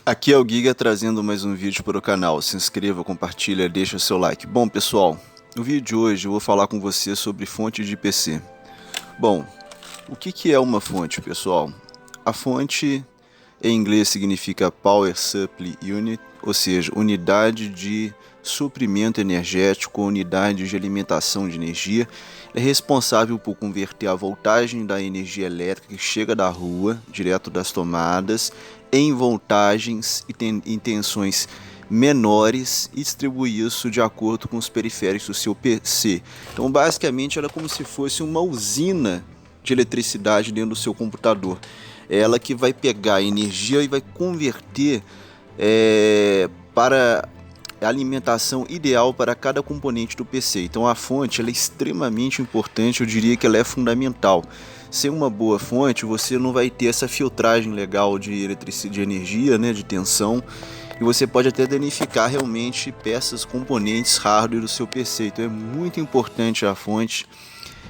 Aqui é o Giga trazendo mais um vídeo para o canal. Se inscreva, compartilha, deixa seu like. Bom pessoal, no vídeo de hoje eu vou falar com você sobre fontes de PC. Bom, o que é uma fonte, pessoal? A fonte em inglês significa Power Supply Unit, ou seja, unidade de suprimento energético, unidade de alimentação de energia. É responsável por converter a voltagem da energia elétrica que chega da rua, direto das tomadas, em voltagens e tensões menores e distribuir isso de acordo com os periféricos do seu PC. Então, basicamente, ela é como se fosse uma usina de eletricidade dentro do seu computador. É ela que vai pegar a energia e vai converter para a alimentação ideal para cada componente do PC. Então a fonte ela é extremamente importante, eu diria que ela é fundamental. Sem uma boa fonte você não vai ter essa filtragem legal de eletricidade, de energia, né, de tensão, e você pode até danificar realmente peças, componentes, hardware do seu PC. Então é muito importante a fonte.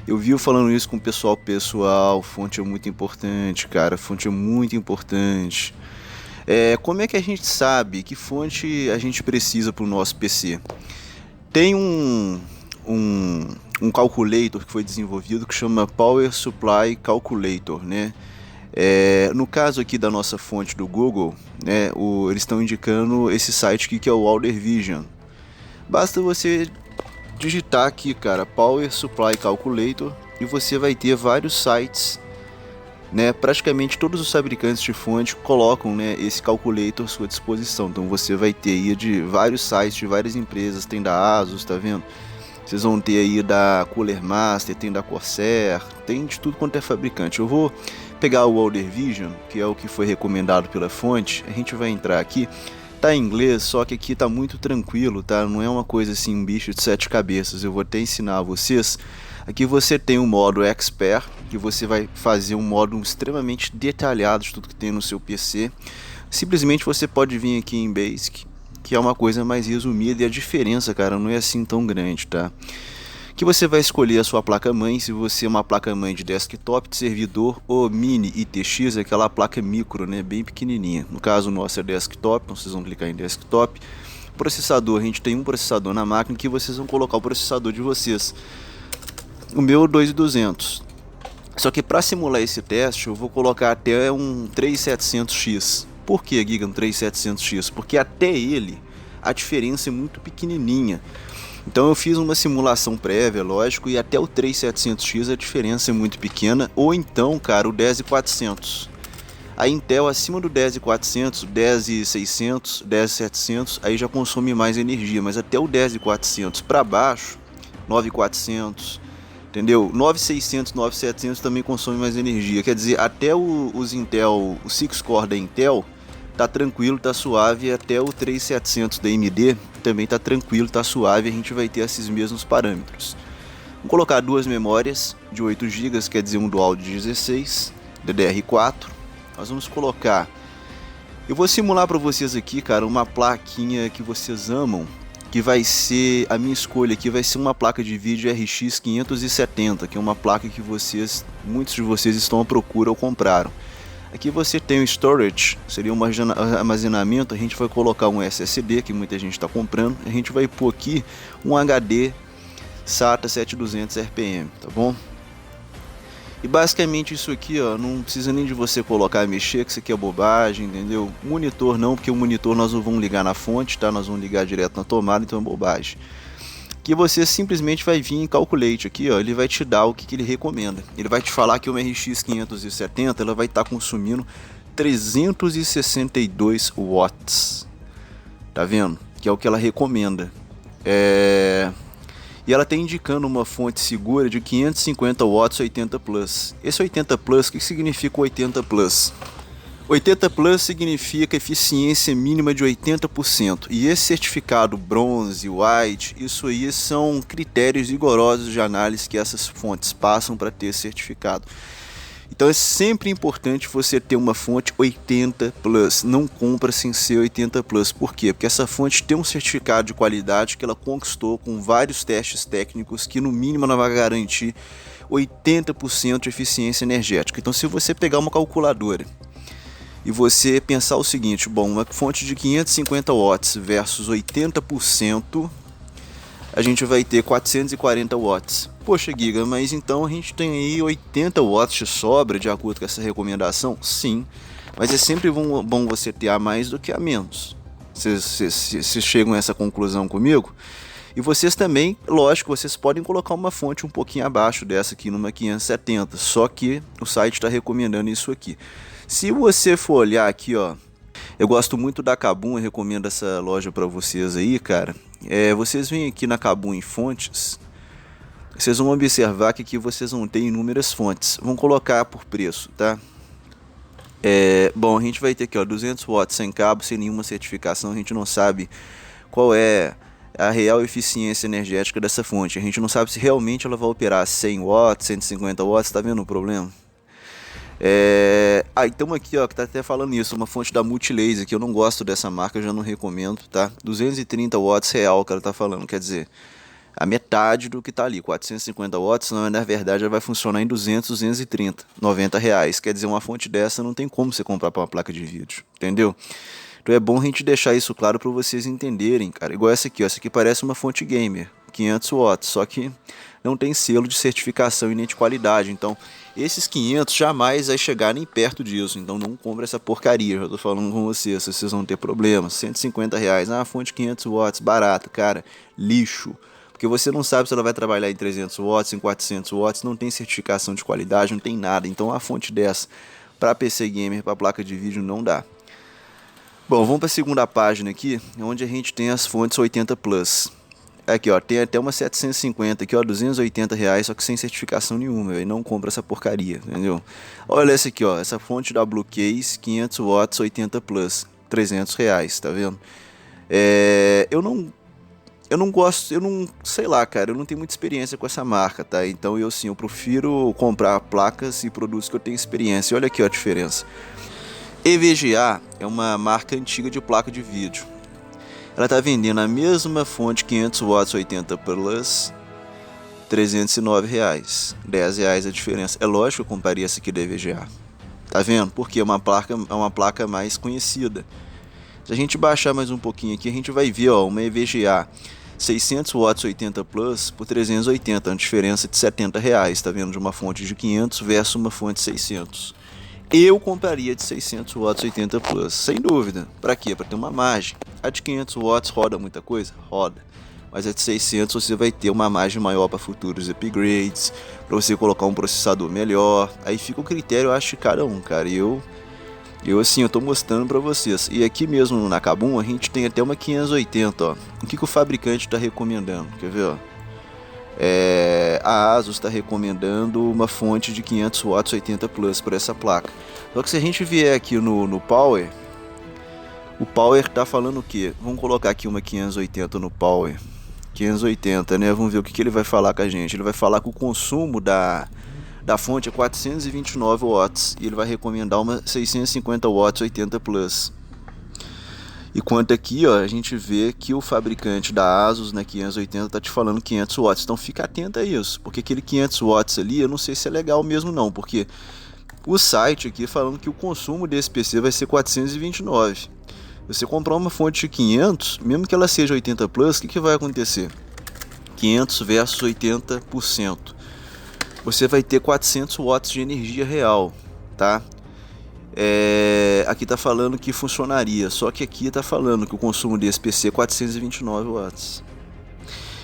Eu vi falando isso com o pessoal, fonte é muito importante, cara, fonte é muito importante. Como é que a gente sabe que fonte a gente precisa para o nosso PC? Tem um calculator que foi desenvolvido que chama Power Supply Calculator, né? No caso aqui da nossa fonte do Google, né, eles estão indicando esse site aqui que é o Alder Vision. Basta você digitar aqui, cara, Power Supply Calculator, e você vai ter vários sites, né, praticamente todos os fabricantes de fonte colocam, né, esse calculator à sua disposição. Então você vai ter aí de vários sites, de várias empresas, tem da Asus, tá vendo? Vocês vão ter aí da Cooler Master, tem da Corsair, tem de tudo quanto é fabricante. Eu vou pegar o Alder Vision, que é o que foi recomendado pela fonte, a gente vai entrar aqui. Tá em inglês, só que aqui tá muito tranquilo, tá? Não é uma coisa assim, um bicho de 7 cabeças. Eu vou até ensinar a vocês. Aqui você tem o modo Expert, que você vai fazer um modo extremamente detalhado de tudo que tem no seu PC. Simplesmente você pode vir aqui em Basic, que é uma coisa mais resumida, e a diferença, cara, não é assim tão grande, tá? Que você vai escolher a sua placa-mãe, se você é uma placa-mãe de desktop, de servidor ou mini ITX, aquela placa micro, né, bem pequenininha. No caso, o nosso é desktop, então vocês vão clicar em desktop. Processador, a gente tem um processador na máquina que vocês vão colocar o processador de vocês. O meu 2200. Só que para simular esse teste, eu vou colocar até um 3700X. Por que, Giga, um 3700X? Porque até ele, a diferença é muito pequenininha. Então eu fiz uma simulação prévia, lógico, e até o 3700X a diferença é muito pequena. Ou então, cara, o 10400. A Intel acima do 10400, 10600, 10700, aí já consome mais energia. Mas até o 10400 para baixo, 9400... entendeu? 9600, 9700 também consome mais energia. Quer dizer, até os Intel, o 6 core da Intel tá tranquilo, tá suave. Até o 3700 da AMD também tá tranquilo, tá suave. A gente vai ter esses mesmos parâmetros. Vamos colocar duas memórias de 8 GB, quer dizer um dual de 16, DDR4. Nós vamos colocar... Eu vou simular para vocês aqui, cara, uma plaquinha que vocês amam, que vai ser, a minha escolha aqui vai ser uma placa de vídeo RX 570, que é uma placa que muitos de vocês estão à procura ou compraram. Aqui você tem o storage, seria um armazenamento. A gente vai colocar um SSD, que muita gente está comprando. A gente vai pôr aqui um HD SATA 7200 RPM, tá bom? E basicamente isso aqui, ó, não precisa nem de você colocar e mexer, que isso aqui é bobagem, entendeu? Monitor não, porque o monitor nós não vamos ligar na fonte, tá? Nós vamos ligar direto na tomada, então é bobagem. Que você simplesmente vai vir em Calculate aqui, ó, ele vai te dar o que ele recomenda. Ele vai te falar que uma RX 570 ela vai estar consumindo 362 watts. Tá vendo? Que é o que ela recomenda. E ela está indicando uma fonte segura de 550 watts 80 plus. Esse 80 plus, o que significa 80 plus? 80 plus significa eficiência mínima de 80%. E esse certificado bronze, white, isso aí são critérios rigorosos de análise que essas fontes passam para ter certificado. Então é sempre importante você ter uma fonte 80 plus, não compra sem ser 80 plus. Por quê? Porque essa fonte tem um certificado de qualidade que ela conquistou com vários testes técnicos que no mínimo ela vai garantir 80% de eficiência energética. Então se você pegar uma calculadora e você pensar o seguinte, bom, uma fonte de 550 watts versus 80%, a gente vai ter 440 watts. Poxa, Giga, mas então a gente tem aí 80 watts de sobra de acordo com essa recomendação? Sim, mas é sempre bom você ter a mais do que a menos. Vocês chegam a essa conclusão comigo? E vocês também, lógico, vocês podem colocar uma fonte um pouquinho abaixo dessa aqui, numa 570, só que o site está recomendando isso aqui. Se você for olhar aqui, ó, eu gosto muito da Kabum, eu recomendo essa loja para vocês aí, cara. Vocês vêm aqui na Kabum em fontes, vocês vão observar que aqui vocês vão ter inúmeras fontes. Vamos colocar por preço, tá? Bom, a gente vai ter aqui, ó, 200 watts sem cabo, sem nenhuma certificação. A gente não sabe qual é a real eficiência energética dessa fonte. A gente não sabe se realmente ela vai operar 100 watts, 150 watts, tá vendo o problema? Então aqui, ó, que tá até falando isso, uma fonte da Multilaser, que eu não gosto dessa marca, eu já não recomendo, tá? 230 watts real, o cara tá falando, quer dizer, a metade do que tá ali, 450 watts, não, na verdade ela vai funcionar em 200, 230, R$90, quer dizer, uma fonte dessa não tem como você comprar para uma placa de vídeo, entendeu? Então é bom a gente deixar isso claro para vocês entenderem, cara, igual essa aqui, ó, essa aqui parece uma fonte gamer, 500 watts, só que não tem selo de certificação e nem de qualidade, então esses 500 jamais vai chegar nem perto disso, então não compre essa porcaria, eu já tô falando com vocês, vocês vão ter problemas. R$150, fonte 500 watts, barata, cara, lixo, porque você não sabe se ela vai trabalhar em 300 watts, em 400 watts, não tem certificação de qualidade, não tem nada, então a fonte dessa para PC Gamer, para placa de vídeo não dá. Bom, vamos para a segunda página aqui, onde a gente tem as fontes 80 Plus. Aqui, ó, tem até uma 750 aqui, ó, R$280, só que sem certificação nenhuma, véio, não compra essa porcaria, entendeu? Olha essa aqui, ó, essa fonte da Blue Case, 500 watts, 80 Plus, R$300, tá vendo? Eu não gosto, sei lá, cara, eu não tenho muita experiência com essa marca, tá? Então eu prefiro comprar placas e produtos que eu tenho experiência. Olha aqui, ó, a diferença. EVGA é uma marca antiga de placa de vídeo. Ela está vendendo a mesma fonte 500 watts 80 Plus, R$309, R$10 a diferença. É lógico que eu compraria essa aqui da EVGA. Tá vendo? Porque é uma placa mais conhecida. Se a gente baixar mais um pouquinho aqui, a gente vai ver, ó, uma EVGA 600 watts 80 Plus por 380, uma diferença de R$70, tá vendo? De uma fonte de 500 versus uma fonte 600. Eu compraria de 600 watts 80 Plus, sem dúvida. Para quê? Para ter uma margem. A de 500 watts roda muita coisa? Roda. Mas a de 600 você vai ter uma margem maior para futuros upgrades, para você colocar um processador melhor. Aí fica o critério, eu acho, de cada um, cara. Eu tô mostrando para vocês. E aqui mesmo na Kabum a gente tem até uma 580, ó. O que o fabricante está recomendando? Quer ver, ó? A ASUS está recomendando uma fonte de 500 watts 80 Plus por essa placa. Só que se a gente vier aqui no Power, o Power está falando o que? Vamos colocar aqui uma 580 no Power. 580, né? Vamos ver o que ele vai falar com a gente. Ele vai falar que o consumo da fonte é 429 watts e ele vai recomendar uma 650 watts 80 Plus. Enquanto aqui, ó, a gente vê que o fabricante da ASUS na 580 tá te falando 500 watts. Então fica atento a isso, porque aquele 500 watts ali, eu não sei se é legal mesmo não, porque o site aqui falando que o consumo desse PC vai ser 429. Você comprar uma fonte de 500, mesmo que ela seja 80 Plus, o que vai acontecer? 500 versus 80%. Você vai ter 400 watts de energia real, tá? Aqui tá falando que funcionaria, só que aqui tá falando que o consumo desse PC é 429 watts.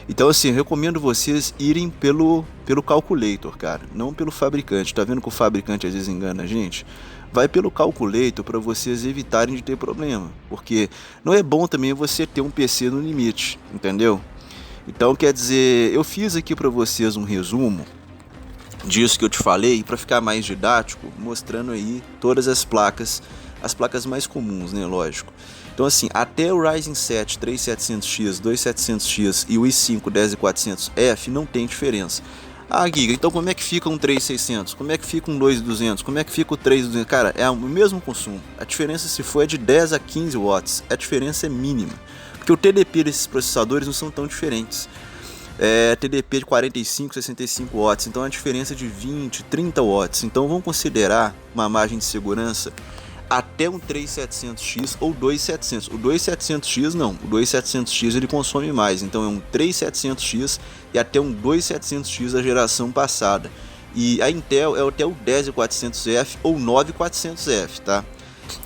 Então assim, eu recomendo vocês irem pelo calculator, cara, não pelo fabricante. Tá vendo que o fabricante às vezes engana a gente? Vai pelo calculator para vocês evitarem de ter problema, porque não é bom também você ter um PC no limite, entendeu? Então quer dizer, eu fiz aqui para vocês um resumo disso que eu te falei, para ficar mais didático, mostrando aí todas as placas mais comuns, né, lógico. Então assim, até o Ryzen 7 3700X, 2700X e o i5 10400F não tem diferença. Ah, Giga, então como é que fica um 3600? Como é que fica um 2200? Como é que fica o 3200? Cara, é o mesmo consumo. A diferença se for é de 10 a 15 watts. A diferença é mínima, porque o TDP desses processadores não são tão diferentes. TDP de 45, 65 watts, então a diferença é de 20, 30 watts. Então vamos considerar uma margem de segurança até um 3700X ou 2700. O 2700X não, o 2700X ele consome mais, então é um 3700X e até um 2700X da geração passada. E a Intel é até o 10400F ou 9400F, tá?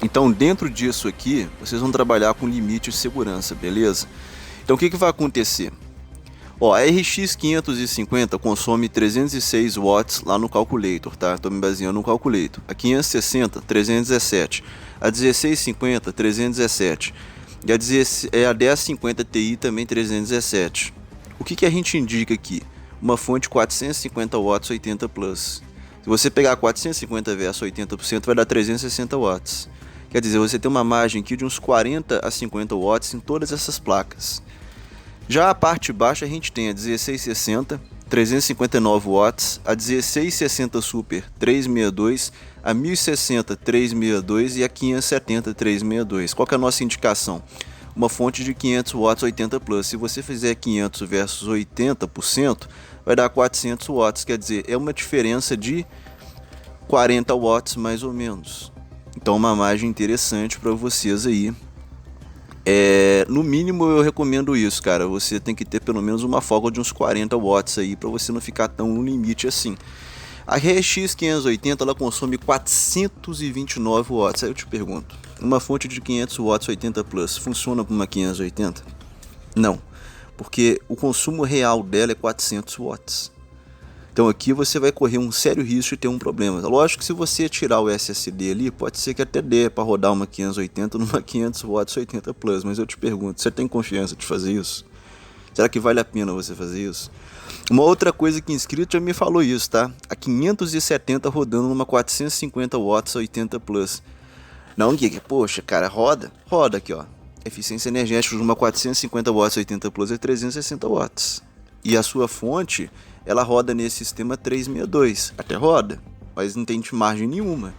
Então dentro disso aqui, vocês vão trabalhar com limite de segurança, beleza? Então o que vai acontecer? Ó, a RX 550 consome 306 watts lá no calculator, tá? Estou me baseando no calculator. A 560, 317. A 1650, 317. E a 1050 Ti também 317. O que a gente indica aqui? Uma fonte 450 watts 80 plus. Se você pegar 450 versus 80%, vai dar 360 watts. Quer dizer, você tem uma margem aqui de uns 40 a 50 watts em todas essas placas. Já a parte baixa a gente tem a 1660, 359 watts, a 1660 Super 362, a 1060 362 e a 570 362. Qual que é a nossa indicação? Uma fonte de 500 watts 80 plus. Se você fizer 500 versus 80%, vai dar 400 watts, quer dizer, é uma diferença de 40 watts mais ou menos. Então uma margem interessante para vocês aí. No mínimo eu recomendo isso, cara. Você tem que ter pelo menos uma folga de uns 40 watts aí para você não ficar tão no limite assim. A RX 580 ela consome 429 watts. Aí eu te pergunto, uma fonte de 500 watts 80 plus funciona para uma 580? Não, porque o consumo real dela é 400 watts. Então aqui você vai correr um sério risco de ter um problema. Lógico que se você tirar o SSD ali, pode ser que até dê para rodar uma 580 numa 500 watts 80 plus, mas eu te pergunto, você tem confiança de fazer isso? Será que vale a pena você fazer isso? Uma outra coisa que inscrito já me falou isso, tá? A 570 rodando numa 450 watts 80 plus. Não, Giga, poxa, cara, roda aqui, ó. Eficiência energética de uma 450 watts 80 plus é 360 watts. E a sua fonte, ela roda nesse sistema 362, até roda, mas não tem margem nenhuma.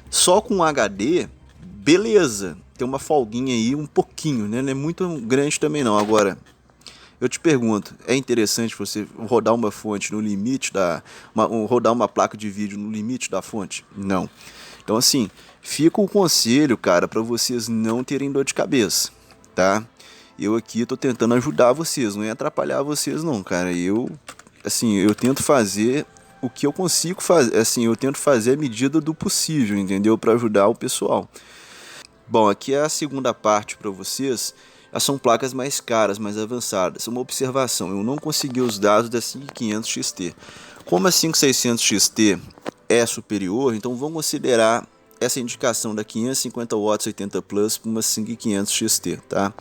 Só com HD, beleza, tem uma folguinha aí um pouquinho, né? Não é muito grande também não. Agora, eu te pergunto, é interessante você rodar uma fonte no limite rodar uma placa de vídeo no limite da fonte? Não. Então assim, fica o conselho, cara, para vocês não terem dor de cabeça, tá? Eu aqui tô tentando ajudar vocês, não é atrapalhar vocês não, cara. Eu tento fazer o que eu consigo fazer, assim, eu tento fazer a medida do possível, entendeu? Para ajudar o pessoal. Bom, aqui é a segunda parte para vocês. Essas são placas mais caras, mais avançadas. Uma observação, eu não consegui os dados da 5500 XT. Como a 5600 XT é superior, então vamos considerar essa indicação da 550 watts 80 plus para uma 5500 XT, tá?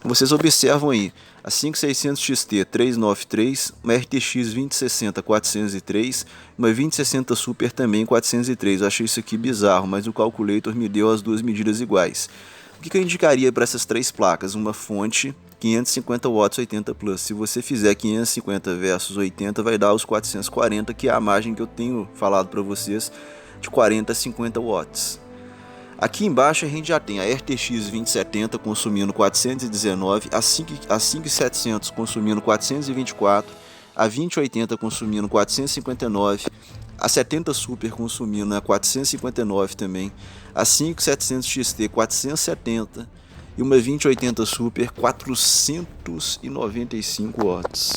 Vocês observam aí, a 5600 XT 393, uma RTX 2060 403, uma 2060 Super também 403. Eu achei isso aqui bizarro, mas o calculator me deu as duas medidas iguais. O que eu indicaria para essas três placas? Uma fonte 550 watts 80 plus. Se você fizer 550 versus 80, vai dar os 440, que é a margem que eu tenho falado para vocês, de 40 a 50 watts. Aqui embaixo a gente já tem a RTX 2070 consumindo 419, a 5700 consumindo 424, a 2080 consumindo 459, a 70 Super consumindo 459 também, a 5700 XT 470 e uma 2080 Super 495 watts.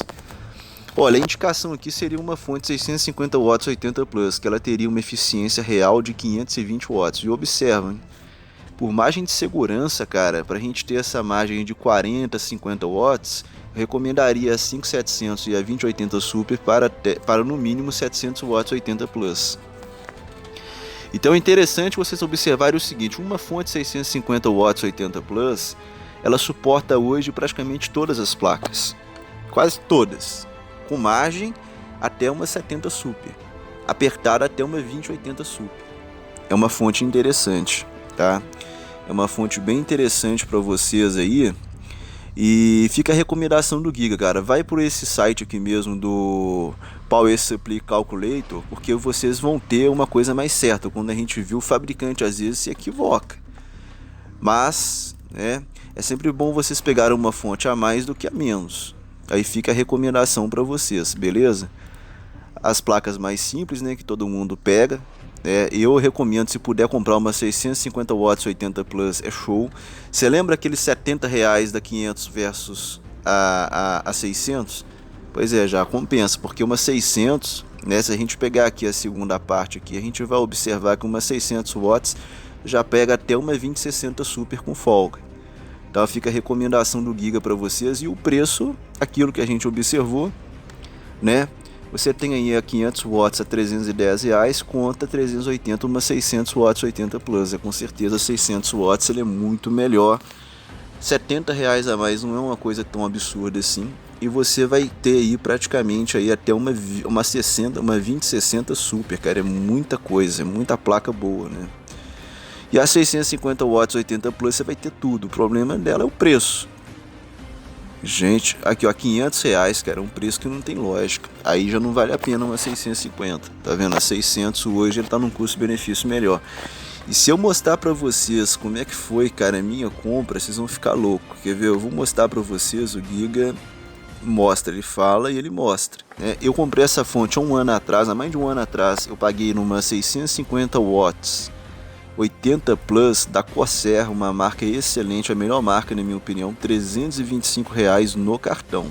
Olha, a indicação aqui seria uma fonte 650 watts 80 plus, que ela teria uma eficiência real de 520 watts. E observa, hein? Por margem de segurança, cara, para a gente ter essa margem de 40 a 50 watts, eu recomendaria a 5700 e a 2080 Super para no mínimo 700 watts 80 plus. Então é interessante vocês observarem o seguinte, uma fonte 650 watts 80 plus, ela suporta hoje praticamente todas as placas, quase todas, com margem até uma 70 Super, apertada até uma 2080 Super. É uma fonte interessante, tá? É uma fonte bem interessante para vocês aí. E fica a recomendação do Giga, cara, vai por esse site aqui mesmo do Power Supply Calculator, porque vocês vão ter uma coisa mais certa. Quando a gente viu, o fabricante às vezes se equivoca, mas né, é sempre bom vocês pegarem uma fonte a mais do que a menos. Aí fica a recomendação para vocês, beleza? As placas mais simples, né, que todo mundo pega, Eu recomendo, se puder comprar uma 650 watts 80 Plus, é show. Você lembra aqueles R$ 70 da 500 versus a 600? Pois é, já compensa, porque uma 600, né, se a gente pegar aqui a segunda parte aqui, a gente vai observar que uma 600 watts já pega até uma 2060 Super com folga. Então fica a recomendação do Giga para vocês, e o preço, aquilo que a gente observou, né? Você tem aí a 500 watts a R$ 310, conta 380 uma 600 watts 80 Plus. Com certeza 600 watts ele é muito melhor. R$ 70 a mais não é uma coisa tão absurda assim. E você vai ter aí praticamente aí até uma 2060 Super, cara. É muita coisa, é muita placa boa, né? E a 650 watts 80 Plus você vai ter tudo. O problema dela é o preço. Gente, aqui ó, R$ 500, cara, é um preço que não tem lógica. Aí já não vale a pena uma 650, tá vendo? A 600 hoje ele tá num custo-benefício melhor. E se eu mostrar pra vocês como é que foi, cara, a minha compra, vocês vão ficar loucos. Quer ver? Eu vou mostrar pra vocês, o Giga mostra, ele fala e ele mostra. Eu comprei essa fonte há um ano atrás, há mais de um ano atrás, eu paguei numa 650 watts 80 Plus da Corsair, uma marca excelente, a melhor marca na minha opinião, R$ 325 no cartão.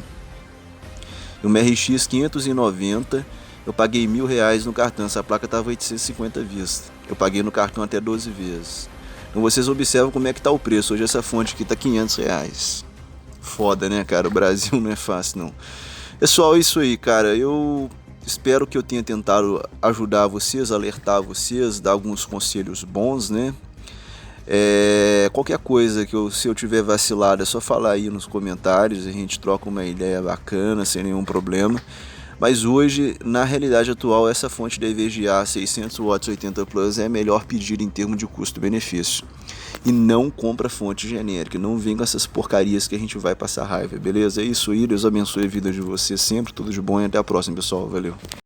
E uma RX 590, eu paguei R$ 1.000 no cartão, essa placa estava 850 à vista. Eu paguei no cartão até 12 vezes. Então vocês observam como é que está o preço, hoje essa fonte aqui está R$ 500. Foda, né, cara, o Brasil não é fácil não. Pessoal, é isso aí, cara, eu espero que eu tenha tentado ajudar vocês, alertar vocês, dar alguns conselhos bons, né? Qualquer coisa se eu tiver vacilado é só falar aí nos comentários, a gente troca uma ideia bacana, sem nenhum problema. Mas hoje, na realidade atual, essa fonte da EVGA 600 watts 80 Plus é a melhor pedida em termos de custo-benefício. E não compra fonte genérica, não vem com essas porcarias que a gente vai passar raiva, beleza? É isso aí, Deus abençoe a vida de vocês sempre, tudo de bom e até a próxima, pessoal, valeu.